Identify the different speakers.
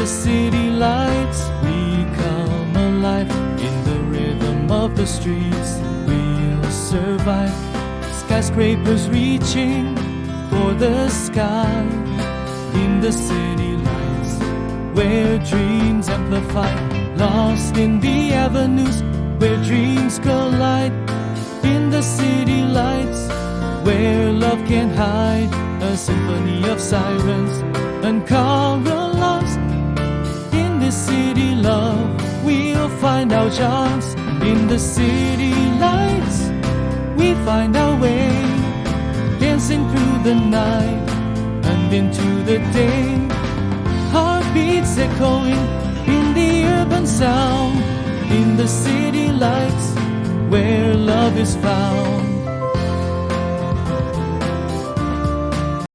Speaker 1: the city lights, we come alive. In the rhythm of the streets, we'll survive. Skyscrapers reaching for the sky. In the city lights, where dreams amplify. Lost in the avenues, where dreams collide. In the city lights, where love can't hide. A symphony of sirens and carolers. In this city love, we'll find our chance. In the city lights, we find our way, dancing through the night and into the day. Heartbeats echoing in the urban sound. In the city lights, where love is found.